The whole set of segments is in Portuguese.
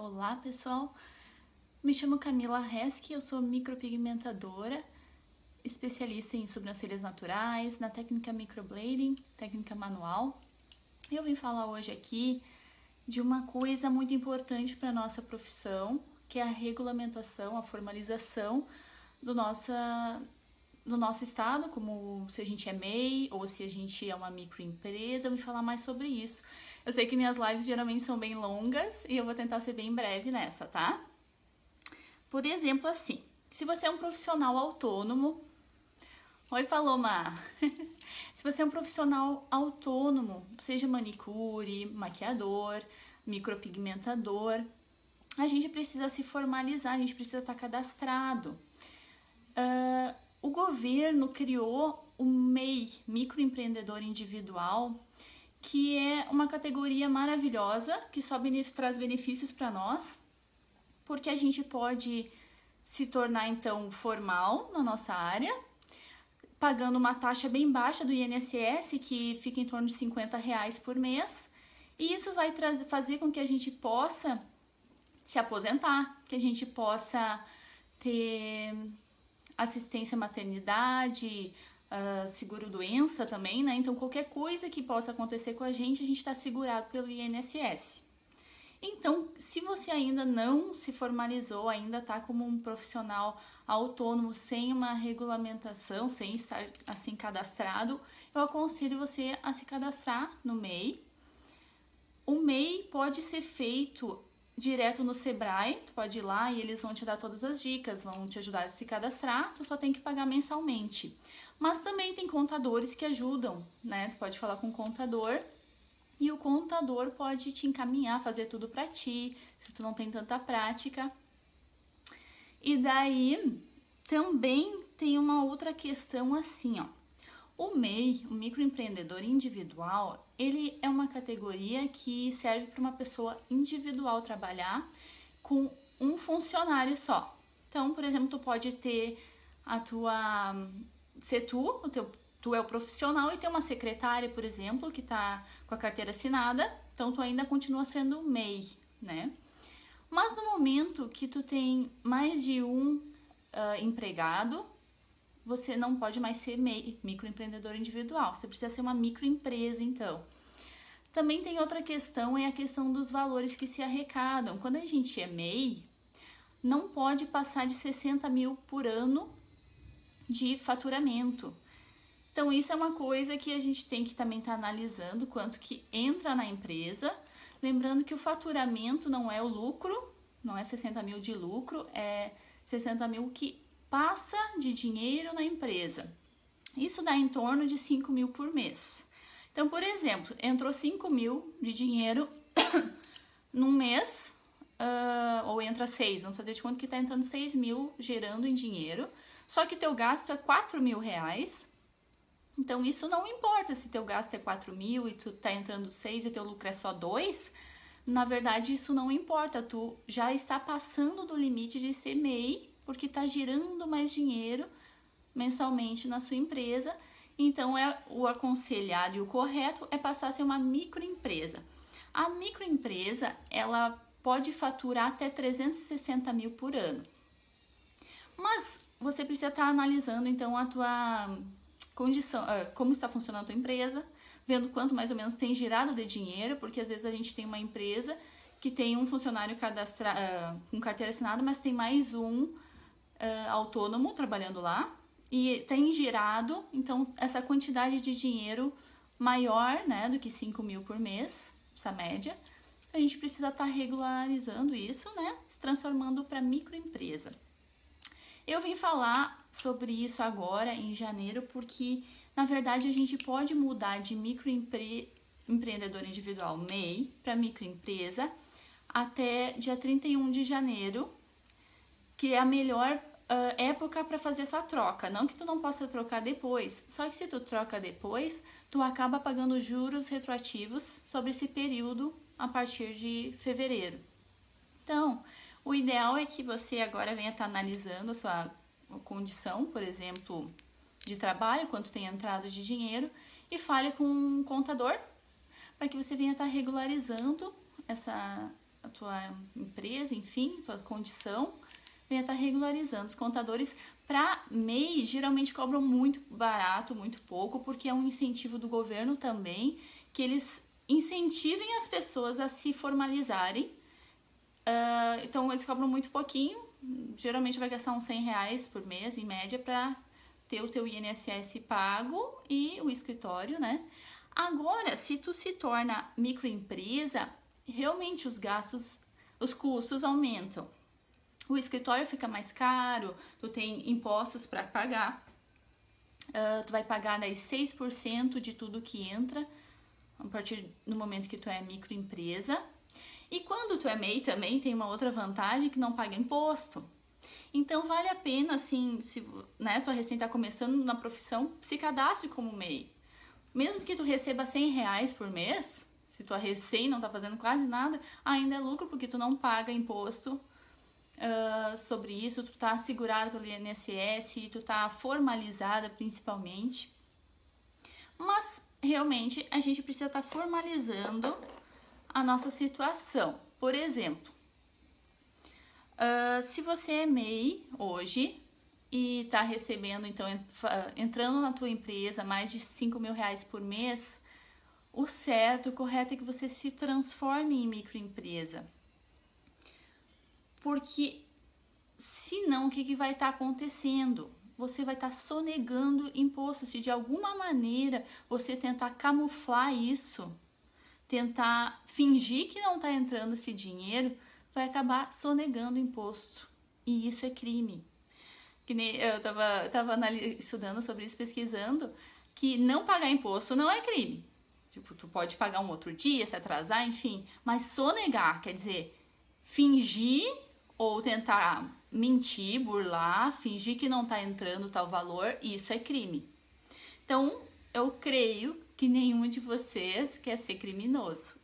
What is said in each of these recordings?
Olá pessoal, me chamo Camila Reski, eu sou micropigmentadora, especialista em sobrancelhas naturais, na técnica microblading, técnica manual. Eu vim falar hoje aqui de uma coisa muito importante para a nossa profissão, que é a regulamentação, a formalização do nosso estado, como se a gente é MEI ou se a gente é uma microempresa. Eu vou falar mais sobre isso. Eu sei que minhas lives geralmente são bem longas e eu vou tentar ser bem breve nessa, tá? Por exemplo, assim, se você é um profissional autônomo... Oi, Paloma! Se você é um profissional autônomo, seja manicure, maquiador, micropigmentador, a gente precisa se formalizar, a gente precisa estar cadastrado. O governo criou o MEI, microempreendedor individual, que é uma categoria maravilhosa, que só traz benefícios para nós, porque a gente pode se tornar então formal na nossa área, pagando uma taxa bem baixa do INSS, que fica em torno de R$50 por mês, e isso vai fazer com que a gente possa se aposentar, que a gente possa ter assistência maternidade, seguro-doença também, né? Então, qualquer coisa que possa acontecer com a gente está segurado pelo INSS. Então, se você ainda não se formalizou, ainda está como um profissional autônomo, sem uma regulamentação, sem estar assim cadastrado, eu aconselho você a se cadastrar no MEI. O MEI pode ser feito direto no Sebrae, tu pode ir lá e eles vão te dar todas as dicas, vão te ajudar a se cadastrar, tu só tem que pagar mensalmente. Mas também tem contadores que ajudam, né? Tu pode falar com o contador e o contador pode te encaminhar, fazer tudo pra ti, se tu não tem tanta prática. E daí também tem uma outra questão assim, ó. O MEI, o microempreendedor individual, ele é uma categoria que serve para uma pessoa individual trabalhar com um funcionário só. Então, por exemplo, tu pode ter tu é o profissional e ter uma secretária, por exemplo, que tá com a carteira assinada, então tu ainda continua sendo MEI, né? Mas no momento que tu tem mais de um empregado, você não pode mais ser MEI, microempreendedor individual, você precisa ser uma microempresa, então. Também tem outra questão, é a questão dos valores que se arrecadam. Quando a gente é MEI, não pode passar de 60 mil por ano de faturamento. Então, isso é uma coisa que a gente tem que também estar analisando, quanto que entra na empresa. Lembrando que o faturamento não é o lucro, não é 60 mil de lucro, é 60 mil que passa de dinheiro na empresa. Isso dá em torno de 5 mil por mês. Então, por exemplo, entrou 5 mil de dinheiro num mês, ou entra 6, vamos fazer de conta que está entrando 6 mil gerando em dinheiro, só que teu gasto é 4 mil reais. Então, isso não importa se teu gasto é 4 mil e tu tá entrando 6 e teu lucro é só 2. Na verdade, isso não importa. Tu já está passando do limite de ser MEI, porque tá girando mais dinheiro mensalmente na sua empresa. Então, o aconselhado e o correto é passar a ser uma microempresa. A microempresa, ela pode faturar até 360 mil por ano. Mas você precisa estar analisando, então, a tua condição, como está funcionando a tua empresa, vendo quanto mais ou menos tem girado de dinheiro, porque às vezes a gente tem uma empresa que tem um funcionário com carteira assinada, mas tem mais um autônomo trabalhando lá e tem girado, então essa quantidade de dinheiro maior, né, do que 5 mil por mês, essa média, a gente precisa estar regularizando isso, né, se transformando para microempresa. Eu vim falar sobre isso agora, em janeiro, porque, na verdade, a gente pode mudar de microempreendedor individual, MEI, para microempresa, até dia 31 de janeiro, que é a melhor época para fazer essa troca. Não que tu não possa trocar depois, só que se tu troca depois, tu acaba pagando juros retroativos sobre esse período a partir de fevereiro. Então, o ideal é que você agora venha estar analisando a sua condição, por exemplo, de trabalho, quanto tem entrado de dinheiro, e fale com um contador para que você venha estar regularizando tua empresa, enfim, tua condição, venha estar regularizando. Os contadores para MEI geralmente cobram muito barato, muito pouco, porque é um incentivo do governo também, que eles incentivem as pessoas a se formalizarem. Então eles cobram muito pouquinho, geralmente vai gastar uns R$100 por mês, em média, para ter o teu INSS pago e o escritório, né? Agora, se tu se torna microempresa, realmente os gastos, os custos aumentam. O escritório fica mais caro, tu tem impostos para pagar, tu vai pagar daí 6% de tudo que entra, a partir do momento que tu é microempresa. E quando tu é MEI também tem uma outra vantagem, que não paga imposto. Então vale a pena, assim, se né, tu recém tá começando na profissão, se cadastre como MEI. Mesmo que tu receba R$100 por mês, se tu recém não tá fazendo quase nada, ainda é lucro, porque tu não paga imposto sobre isso, tu tá assegurado pelo INSS, tu tá formalizada principalmente. Mas realmente a gente precisa estar formalizando a nossa situação. Por exemplo, se você é MEI hoje e está recebendo, então, entrando na tua empresa mais de R$5.000 por mês, o certo, o correto é que você se transforme em microempresa. Porque senão o que vai estar acontecendo? Você vai estar sonegando imposto. Se de alguma maneira você tentar camuflar isso, tentar fingir que não está entrando esse dinheiro, vai acabar sonegando imposto. E isso é crime. Que nem eu estava estudando sobre isso, pesquisando, que não pagar imposto não é crime. Tipo, tu pode pagar um outro dia, se atrasar, enfim. Mas sonegar, quer dizer, fingir ou tentar mentir, burlar, fingir que não está entrando tal valor, isso é crime. Então, eu creio que nenhum de vocês quer ser criminoso.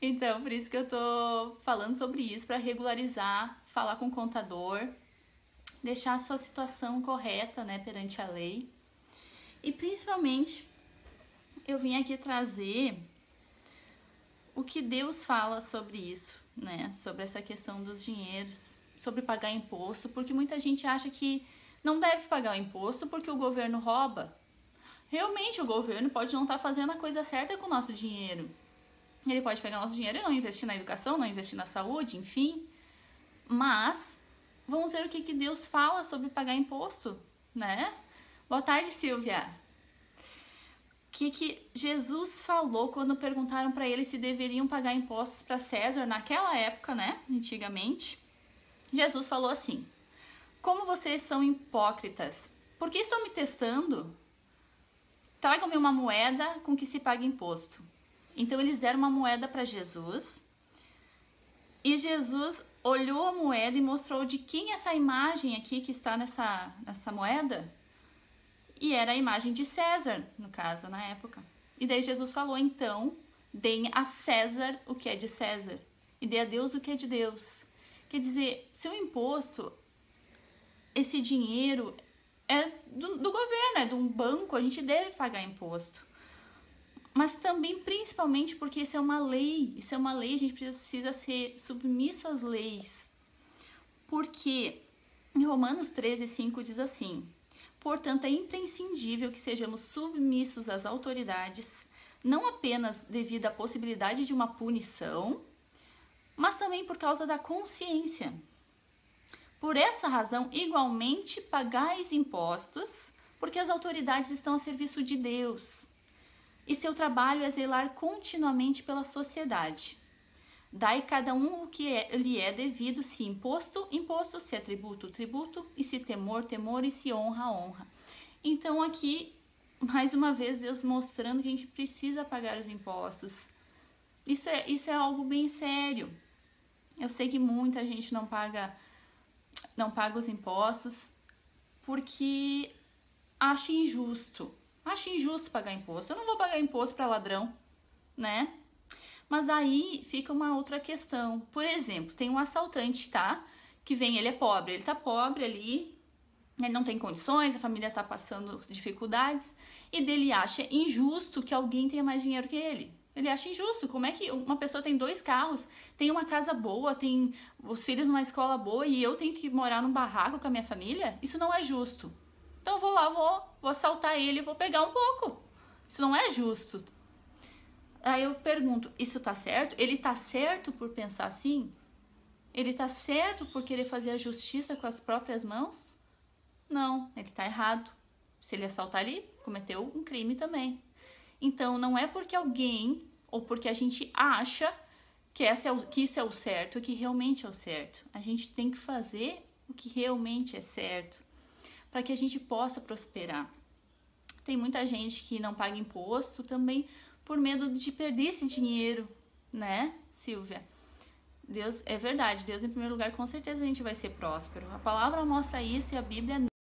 Então, por isso que eu tô falando sobre isso, para regularizar, falar com o contador, deixar a sua situação correta, né, perante a lei. E principalmente, eu vim aqui trazer o que Deus fala sobre isso, né, sobre essa questão dos dinheiros, sobre pagar imposto, porque muita gente acha que não deve pagar o imposto porque o governo rouba. Realmente o governo pode não estar fazendo a coisa certa com o nosso dinheiro. Ele pode pegar nosso dinheiro e não investir na educação, não investir na saúde, enfim. Mas vamos ver o que Deus fala sobre pagar imposto, né? Boa tarde, Silvia. O que Jesus falou quando perguntaram para ele se deveriam pagar impostos para César naquela época, né? Antigamente. Jesus falou assim: como vocês são hipócritas, por que estão me testando? Tragam-me uma moeda com que se pague imposto. Então eles deram uma moeda para Jesus. E Jesus olhou a moeda e mostrou de quem essa imagem aqui que está nessa moeda. E era a imagem de César, no caso, na época. E daí Jesus falou, então, deem a César o que é de César. E dê a Deus o que é de Deus. Quer dizer, se o imposto, esse dinheiro é do governo, é de um banco, a gente deve pagar imposto. Mas também, principalmente, porque isso é uma lei. Isso é uma lei, a gente precisa ser submisso às leis. Porque em Romanos 13:5 diz assim: portanto, é imprescindível que sejamos submissos às autoridades, não apenas devido à possibilidade de uma punição, mas também por causa da consciência. Por essa razão, igualmente, pagais impostos, porque as autoridades estão a serviço de Deus. E seu trabalho é zelar continuamente pela sociedade. Dai cada um o que lhe é devido, se imposto, imposto, se é tributo, tributo, e se temor, temor, e se honra, honra. Então aqui, mais uma vez, Deus mostrando que a gente precisa pagar os impostos. Isso é algo bem sério. Eu sei que muita gente não paga os impostos porque acha injusto. Acho injusto pagar imposto. Eu não vou pagar imposto para ladrão, né? Mas aí fica uma outra questão. Por exemplo, tem um assaltante, tá? Que vem, ele é pobre. Ele tá pobre ali, ele não tem condições, a família tá passando dificuldades. E dele acha injusto que alguém tenha mais dinheiro que ele. Ele acha injusto. Como é que uma pessoa tem 2 carros, tem uma casa boa, tem os filhos numa escola boa e eu tenho que morar num barraco com a minha família? Isso não é justo. Então eu vou lá, vou assaltar ele e vou pegar um pouco. Isso não é justo. Aí eu pergunto, isso tá certo? Ele tá certo por pensar assim? Ele tá certo por querer fazer a justiça com as próprias mãos? Não, ele tá errado. Se ele assaltar, ele cometeu um crime também. Então, não é porque alguém, ou porque a gente acha que isso é o certo, que realmente é o certo. A gente tem que fazer o que realmente é certo, para que a gente possa prosperar. Tem muita gente que não paga imposto também por medo de perder esse dinheiro, né, Silvia? Deus, é verdade, Deus em primeiro lugar, com certeza a gente vai ser próspero. A palavra mostra isso e a Bíblia